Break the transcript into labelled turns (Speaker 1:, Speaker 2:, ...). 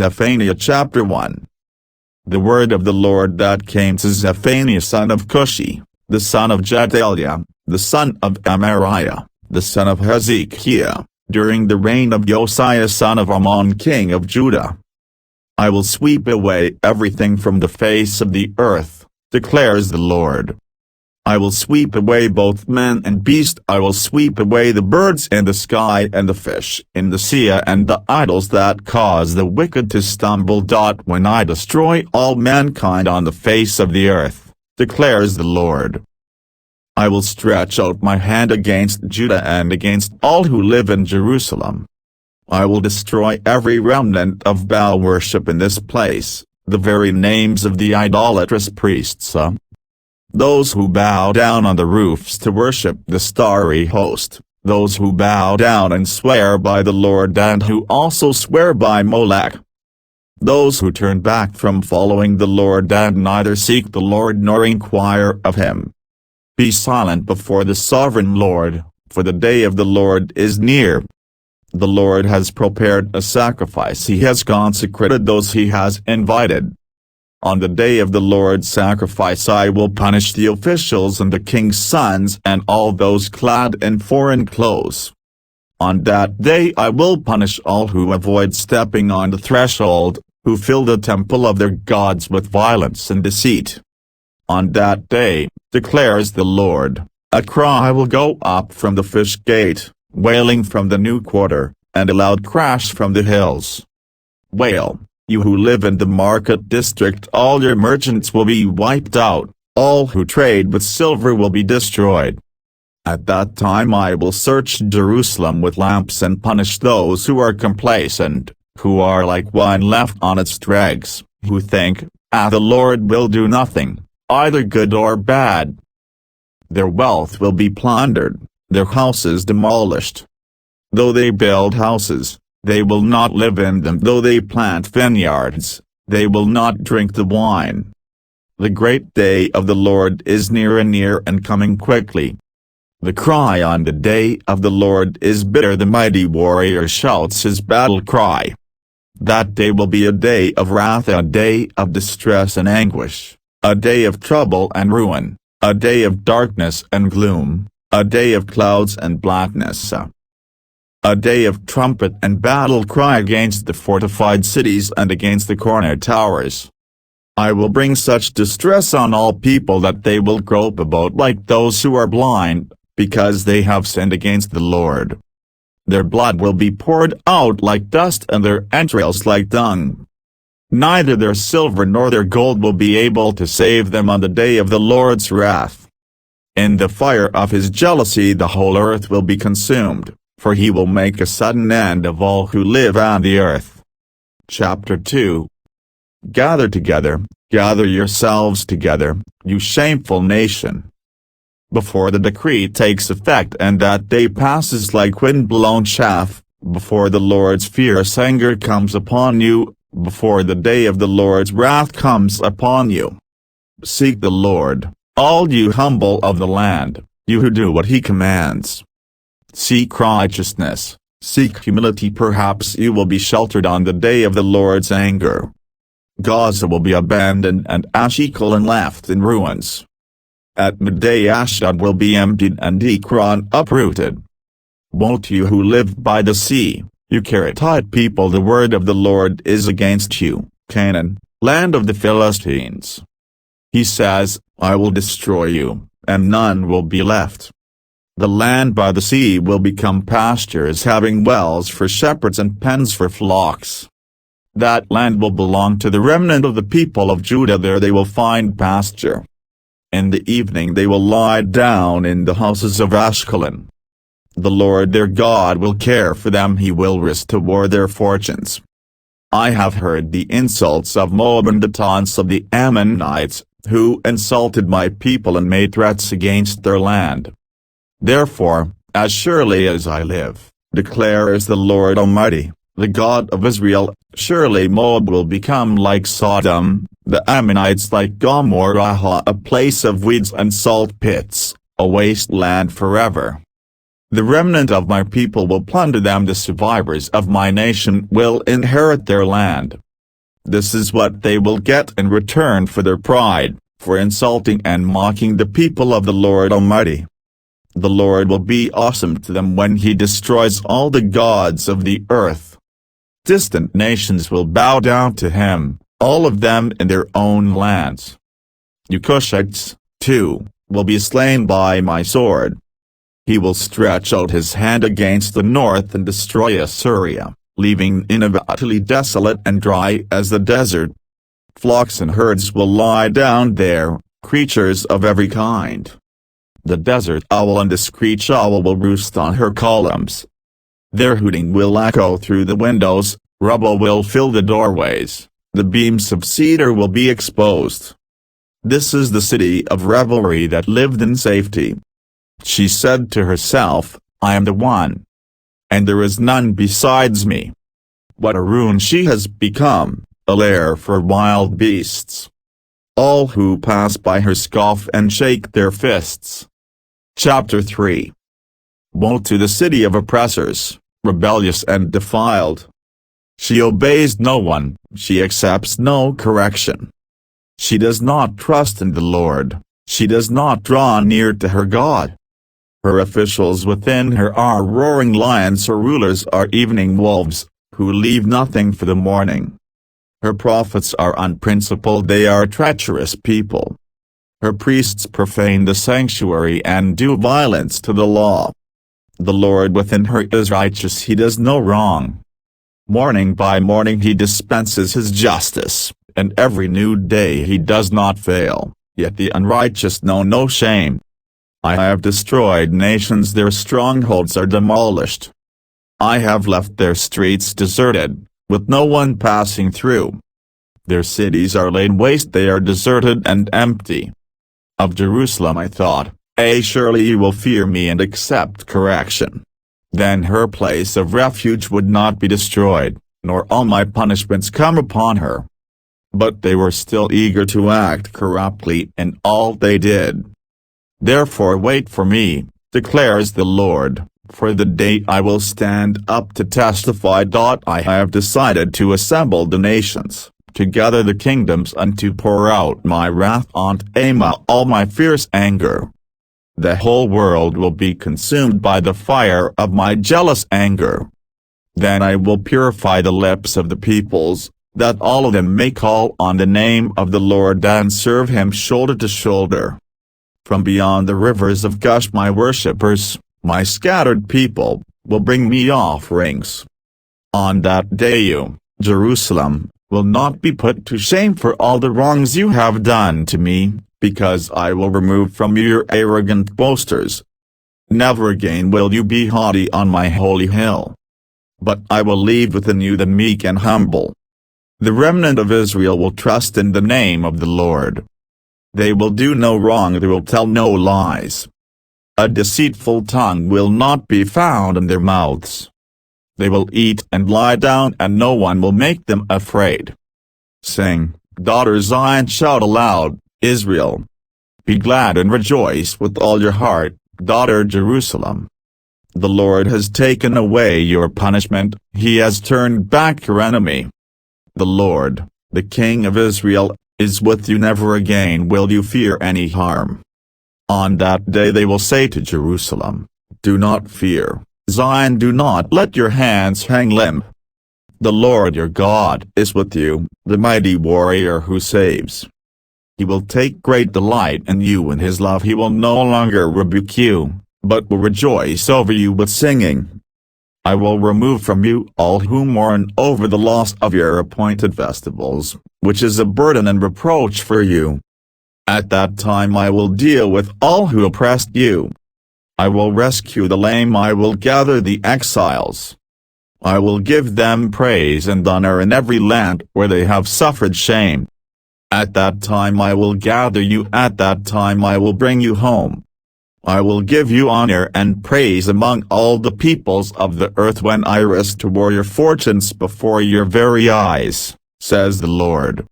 Speaker 1: Zephaniah chapter 1. The word of the Lord that came to Zephaniah son of Cushi, the son of Gedaliah, the son of Amariah, the son of Hezekiah, during the reign of Josiah son of Ammon king of Judah. I will sweep away everything from the face of the earth, declares the Lord. I will sweep away both man and beast. I will sweep away the birds in the sky and the fish in the sea and the idols that cause the wicked to stumble. When I destroy all mankind on the face of the earth, declares the Lord. I will stretch out my hand against Judah and against all who live in Jerusalem. I will destroy every remnant of Baal worship in this place, the very names of the idolatrous priests. Those who bow down on the roofs to worship the starry host, those who bow down and swear by the Lord and who also swear by Molech. Those who turn back from following the Lord and neither seek the Lord nor inquire of him. Be silent before the sovereign Lord, for the day of the Lord is near. The Lord has prepared a sacrifice. He has consecrated those he has invited. On the day of the Lord's sacrifice I will punish the officials and the king's sons and all those clad in foreign clothes. On that day I will punish all who avoid stepping on the threshold, who fill the temple of their gods with violence and deceit. On that day, declares the Lord, a cry will go up from the fish gate, wailing from the new quarter, and a loud crash from the hills. Wail, you who live in the market district, all your merchants will be wiped out, all who trade with silver will be destroyed. At that time I will search Jerusalem with lamps and punish those who are complacent, who are like wine left on its dregs, who think, the Lord will do nothing, either good or bad. Their wealth will be plundered, their houses demolished. Though they build houses, they will not live in them. Though they plant vineyards, they will not drink the wine. The great day of the Lord is near and coming quickly. The cry on the day of the Lord is bitter. The mighty warrior shouts his battle cry. That day will be a day of wrath, a day of distress and anguish, a day of trouble and ruin, a day of darkness and gloom, a day of clouds and blackness. A day of trumpet and battle cry against the fortified cities and against the corner towers. I will bring such distress on all people that they will grope about like those who are blind, because they have sinned against the Lord. Their blood will be poured out like dust and their entrails like dung. Neither their silver nor their gold will be able to save them on the day of the Lord's wrath. In the fire of his jealousy the whole earth will be consumed, for he will make a sudden end of all who live on the earth. Chapter 2. Gather together, gather yourselves together, you shameful nation. Before the decree takes effect and that day passes like wind-blown chaff, before the Lord's fierce anger comes upon you, before the day of the Lord's wrath comes upon you. Seek the Lord, all you humble of the land, you who do what he commands. Seek righteousness, seek humility. Perhaps you will be sheltered on the day of the Lord's anger. Gaza will be abandoned and Ashkelon left in ruins. At midday Ashdod will be emptied and Ekron uprooted. Woe to you who live by the sea, you Keretite people! The word of the Lord is against you, Canaan, land of the Philistines. He says, I will destroy you, and none will be left. The land by the sea will become pastures having wells for shepherds and pens for flocks. That land will belong to the remnant of the people of Judah. There they will find pasture. In the evening they will lie down in the houses of Ashkelon. The Lord their God will care for them. He will restore their fortunes. I have heard the insults of Moab and the taunts of the Ammonites, who insulted my people and made threats against their land. Therefore, as surely as I live, declares the Lord Almighty, the God of Israel, surely Moab will become like Sodom, the Ammonites like Gomorrah, a place of weeds and salt pits, a wasteland forever. The remnant of my people will plunder them. The survivors of my nation will inherit their land, This is what they will get in return for their pride, for insulting and mocking the people of the Lord Almighty. The Lord will be awesome to them when he destroys all the gods of the earth. Distant nations will bow down to him, all of them in their own lands. You Cushites, too, will be slain by my sword. He will stretch out his hand against the north and destroy Assyria, leaving Nineveh utterly desolate and dry as the desert. Flocks and herds will lie down there, creatures of every kind. The desert owl and the screech owl will roost on her columns. Their hooting will echo through the windows, rubble will fill the doorways, the beams of cedar will be exposed. This is the city of revelry that lived in safety. She said to herself, I am the one, and there is none besides me. What a ruin she has become, a lair for wild beasts. All who pass by her scoff and shake their fists. Chapter 3. Woe to the city of oppressors, rebellious and defiled. She obeys no one, she accepts no correction. She does not trust in the Lord, she does not draw near to her God. Her officials within her are roaring lions, her rulers are evening wolves, who leave nothing for the morning. Her prophets are unprincipled, they are treacherous people. Her priests profane the sanctuary and do violence to the law. The Lord within her is righteous, he does no wrong. Morning by morning he dispenses his justice, and every new day he does not fail, yet the unrighteous know no shame. I have destroyed nations, their strongholds are demolished. I have left their streets deserted, with no one passing through. Their cities are laid waste, they are deserted and empty. Of Jerusalem I thought, surely you will fear me and accept correction. Then her place of refuge would not be destroyed, nor all my punishments come upon her. But they were still eager to act corruptly in all they did. Therefore wait for me, declares the Lord, for the day I will stand up to testify. I have decided to assemble the nations, to gather the kingdoms and to pour out my wrath on all my fierce anger. The whole world will be consumed by the fire of my jealous anger. Then I will purify the lips of the peoples, that all of them may call on the name of the Lord and serve him shoulder to shoulder. From beyond the rivers of Gush my worshippers, my scattered people, will bring me offerings. On that day you, Jerusalem, will not be put to shame for all the wrongs you have done to me, because I will remove from you your arrogant boasters. Never again will you be haughty on my holy hill. But I will leave within you the meek and humble. The remnant of Israel will trust in the name of the Lord. They will do no wrong, they will tell no lies. A deceitful tongue will not be found in their mouths. They will eat and lie down and no one will make them afraid. Sing, daughter Zion, shout aloud, Israel. Be glad and rejoice with all your heart, daughter Jerusalem. The Lord has taken away your punishment, he has turned back your enemy. The Lord, the King of Israel, is with you, never again will you fear any harm. On that day they will say to Jerusalem, do not fear, Zion, do not let your hands hang limp. The Lord your God is with you, the mighty warrior who saves. He will take great delight in you, in his love he will no longer rebuke you, but will rejoice over you with singing. I will remove from you all who mourn over the loss of your appointed festivals, which is a burden and reproach for you. At that time I will deal with all who oppressed you. I will rescue the lame, I will gather the exiles. I will give them praise and honor in every land where they have suffered shame. At that time I will gather you, at that time I will bring you home. I will give you honor and praise among all the peoples of the earth when I restore your fortunes before your very eyes, says the Lord.